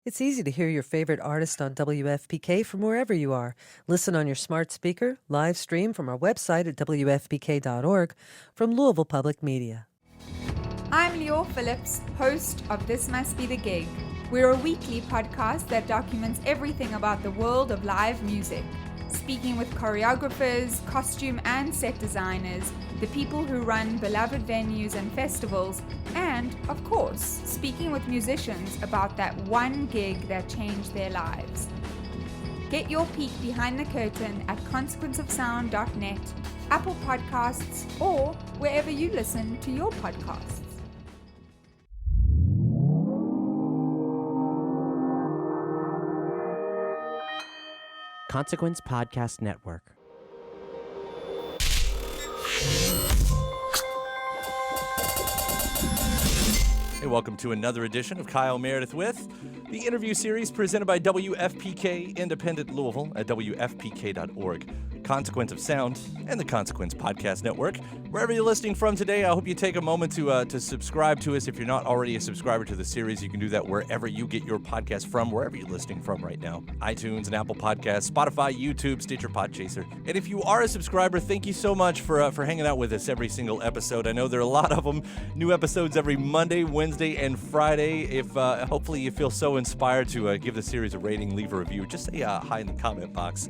It's easy to hear your favorite artist on WFPK from wherever you are. Listen on your smart speaker, live stream from our website at WFPK.org from Louisville Public Media. I'm Lior Phillips, host of This Must Be the Gig. We're a weekly podcast that documents everything about the world of live music, speaking with choreographers, costume and set designers, the people who run beloved venues and festivals, and, of course, speaking with musicians about that one gig that changed their lives. Get your peek behind the curtain at consequenceofsound.net, Apple Podcasts, or wherever you listen to your podcasts. Consequence Podcast Network. Hey, welcome to another edition of Kyle Meredith with, the interview series presented by WFPK Independent Louisville at WFPK.org, Consequence of Sound, and the Consequence Podcast Network. Wherever you're listening from today, I hope you take a moment to subscribe to us. If you're not already a subscriber to the series, you can do that wherever you get your podcast from, wherever you're listening from right now. iTunes and Apple Podcasts, Spotify, YouTube, Stitcher, Podchaser. And if you are a subscriber, thank you so much for hanging out with us every single episode. I know there are a lot of them. New episodes every Monday, Wednesday, and Friday. If hopefully you feel so inspired to give the series a rating, leave a review, just say hi in the comment box.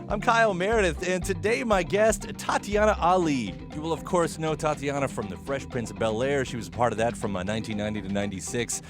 I'm Kyle Meredith, and today my guest, Tatyana Ali. You will, of course, know Tatyana from The Fresh Prince of Bel-Air. She was a part of that from 1990 to 96.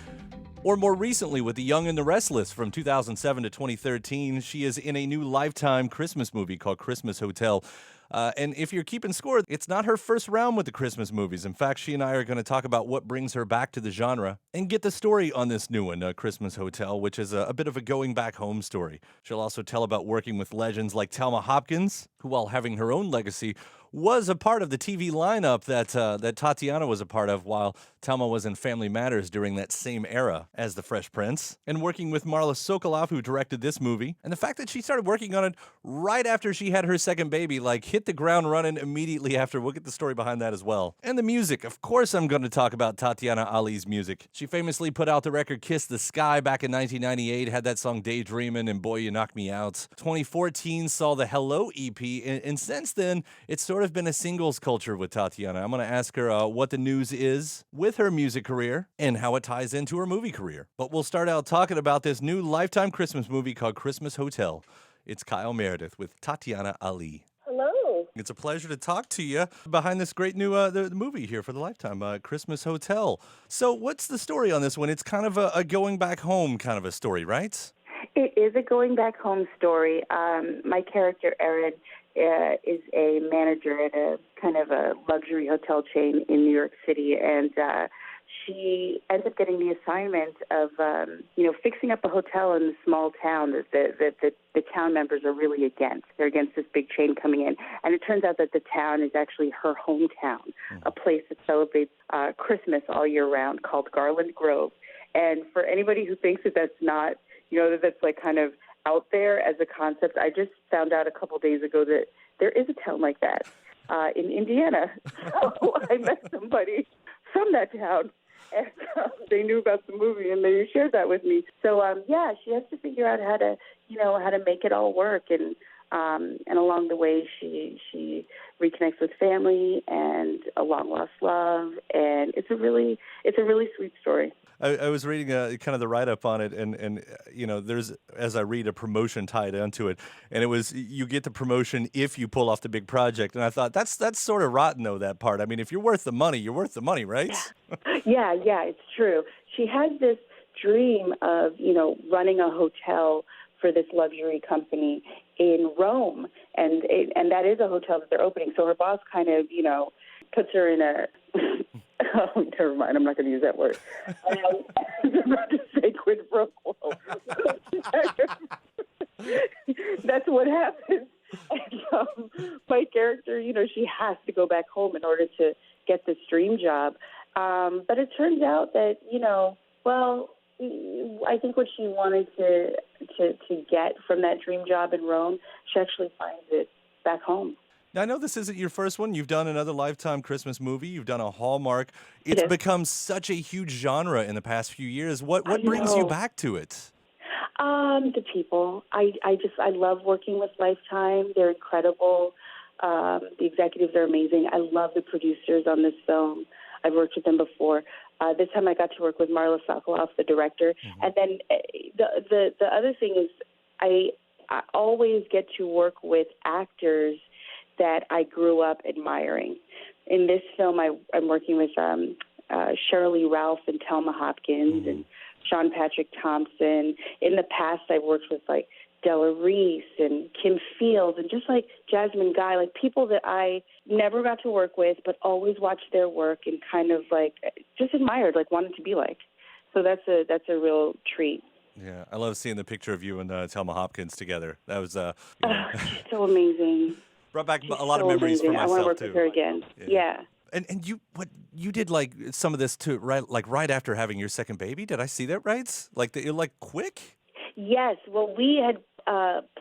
Or more recently with The Young and the Restless from 2007 to 2013. She is in a new Lifetime Christmas movie called Christmas Hotel. And if you're keeping score, it's not her first round with the Christmas movies. In fact, she and I are going to talk about what brings her back to the genre and get the story on this new one, Christmas Hotel, which is a bit of a going back home story. She'll also tell about working with legends like Telma Hopkins, who, while having her own legacy, was a part of the TV lineup that Tatyana was a part of while Telma was in Family Matters during that same era as The Fresh Prince, and working with Marla Sokoloff, who directed this movie. And the fact that she started working on it right after she had her second baby, like hit the ground running immediately after. We'll get the story behind that as well. And the music. Of course I'm going to talk about Tatyana Ali's music. She famously put out the record Kiss the Sky back in 1998, had that song Daydreamin' and Boy You Knock Me Out. 2014 saw the Hello EP, and since then, it's sort of been a singles culture with Tatyana. I'm going to ask her what the news is with her music career and how it ties into her movie career. But we'll start out talking about this new Lifetime Christmas movie called Christmas Hotel. It's Kyle Meredith with Tatyana Ali. Hello. It's a pleasure to talk to you behind this great new the movie here for the Lifetime, Christmas Hotel. So what's the story on this one? It's kind of a going back home kind of a story, right? It is a going back home story. My character, Erin, is a manager at a kind of a luxury hotel chain in New York City, and she ends up getting the assignment of, fixing up a hotel in a small town that the town members are really against. They're against this big chain coming in, and it turns out that the town is actually her hometown, a place that celebrates Christmas all year round called Garland Grove. And for anybody who thinks that that's not, that that's like kind of out there as a concept, I just found out a couple days ago that there is a town like that in Indiana. So I met somebody from that town, and they knew about the movie, and they shared that with me. So she has to figure out how to make it all work, and along the way she reconnects with family and a long lost love, and it's a really sweet story. I was reading kind of the write-up on it, and there's, as I read, a promotion tied onto it, and it was, you get the promotion if you pull off the big project, and I thought, that's sort of rotten, though, that part. I mean, if you're worth the money, you're worth the money, right? Yeah, it's true. She has this dream of, running a hotel for this luxury company in Rome, and that is a hotel that they're opening, so her boss kind of, puts her in a... Oh, never mind. I'm not going to use that word. I was about to say quid pro quo. That's what happens. And, my character, she has to go back home in order to get this dream job. But it turns out that, I think what she wanted to get from that dream job in Rome, she actually finds it back home. Now, I know this isn't your first one. You've done another Lifetime Christmas movie. You've done a Hallmark. It's become such a huge genre in the past few years. What brings you back to it? The people. I love working with Lifetime. They're incredible. The executives are amazing. I love the producers on this film. I've worked with them before. This time I got to work with Marla Sokoloff, the director. And then the other thing is I always get to work with actors that I grew up admiring. In this film, I'm working with Shirley Ralph and Telma Hopkins and Sean Patrick Thompson. In the past, I've worked with like Della Reese and Kim Fields and just like Jasmine Guy, like people that I never got to work with, but always watched their work and kind of like just admired, like wanted to be like. So that's a real treat. Yeah, I love seeing the picture of you and Telma Hopkins together. That was She's so amazing. Brought back She's a lot so of memories amazing. for myself I want to work too. with her again. Yeah. And you did like some of this too, right after having your second baby. Did I see that right? Like quick? Yes. Well, we had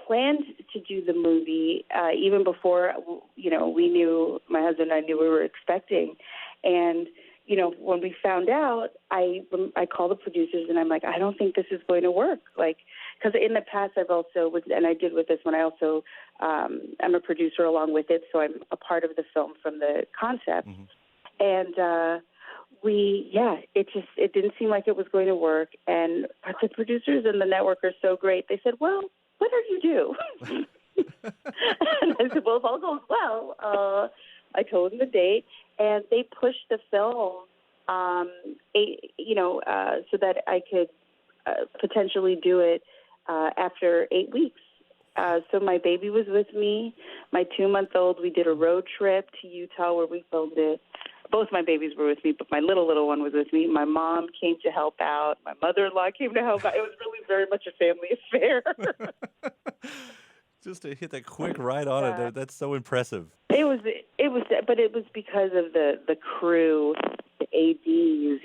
planned to do the movie even before we knew, my husband and I knew we were expecting, and when we found out, I called the producers and I'm like, I don't think this is going to work. Like, because in the past I've also, and I did with this one, I also, I'm a producer along with it, so I'm a part of the film from the concept. And it didn't seem like it was going to work. And the producers and the network are so great. They said, well, what do you do? And I said, well, if all goes well, I told them the date. And they pushed the film, so that I could potentially do it after 8 weeks. So my baby was with me. My 2-month-old, we did a road trip to Utah where we filmed it. Both my babies were with me, but my little one was with me. My mom came to help out. My mother-in-law came to help out. It was really very much a family affair. Just to hit that quick ride on it, that's so impressive. It was, but it was because of the crew, the ADs,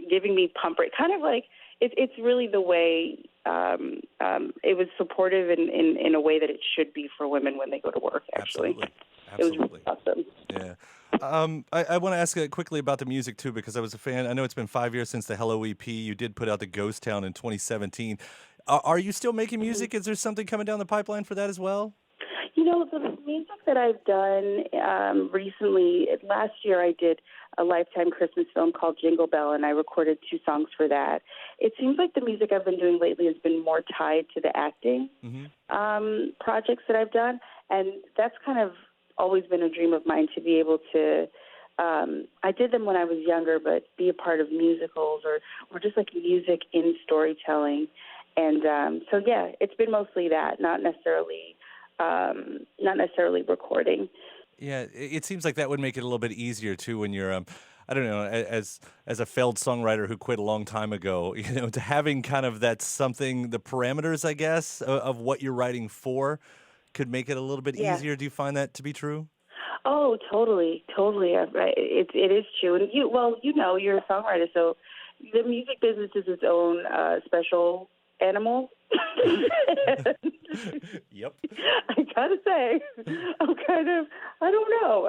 giving me pump rate. Kind of like it's really the way it was supportive in a way that it should be for women when they go to work. Actually, Absolutely. It was really awesome. Yeah. I want to ask quickly about the music too, because I was a fan. I know it's been 5 years since the Hello EP. You did put out the Ghost Town in 2017. Are you still making music? Is there something coming down the pipeline for that as well? The music that I've done recently, last year I did a Lifetime Christmas film called Jingle Bell, and I recorded 2 songs for that. It seems like the music I've been doing lately has been more tied to the acting projects that I've done, and that's kind of always been a dream of mine to be able to I did them when I was younger, but be a part of musicals or just like music in storytelling. And so, yeah, it's been mostly that, not necessarily recording. Yeah, it seems like that would make it a little bit easier too when you're, I don't know, as a failed songwriter who quit a long time ago, to having kind of that something, the parameters, I guess, of what you're writing for could make it a little bit easier. Do you find that to be true? Oh, totally. It is true. And you're a songwriter, so the music business is its own special animal. Yep. I gotta say, I don't know.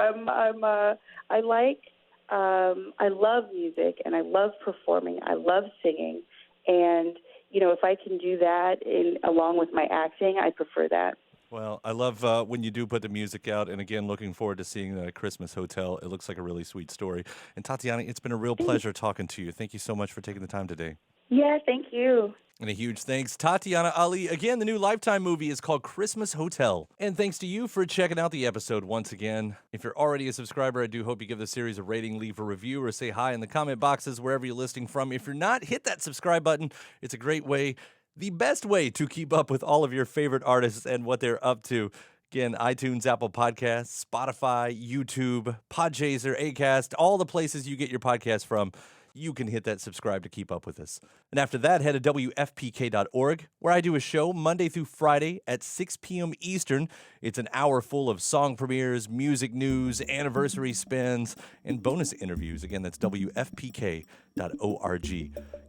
I love music and I love performing. I love singing, and if I can do that along with my acting, I prefer that. Well, I love when you do put the music out, and again, looking forward to seeing the Christmas Hotel. It looks like a really sweet story. And Tatyana, it's been a real pleasure talking to you. Thank you so much for taking the time today. Yeah, thank you. And a huge thanks, Tatyana Ali. Again, the new Lifetime movie is called Christmas Hotel. And thanks to you for checking out the episode once again. If you're already a subscriber, I do hope you give the series a rating, leave a review, or say hi in the comment boxes wherever you're listening from. If you're not, hit that subscribe button. It's a great way, the best way to keep up with all of your favorite artists and what they're up to. Again, iTunes, Apple Podcasts, Spotify, YouTube, Podchaser, Acast, all the places you get your podcasts from. You can hit that subscribe to keep up with us. And after that, head to WFPK.org, where I do a show Monday through Friday at 6 p.m. Eastern. It's an hour full of song premieres, music news, anniversary spins, and bonus interviews. Again, that's WFPK.org.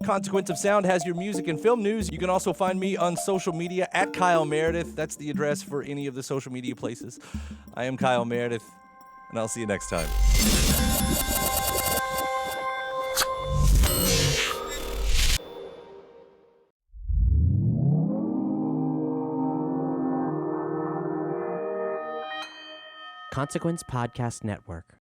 Consequence of Sound has your music and film news. You can also find me on social media at Kyle Meredith. That's the address for any of the social media places. I am Kyle Meredith, and I'll see you next time. Consequence Podcast Network.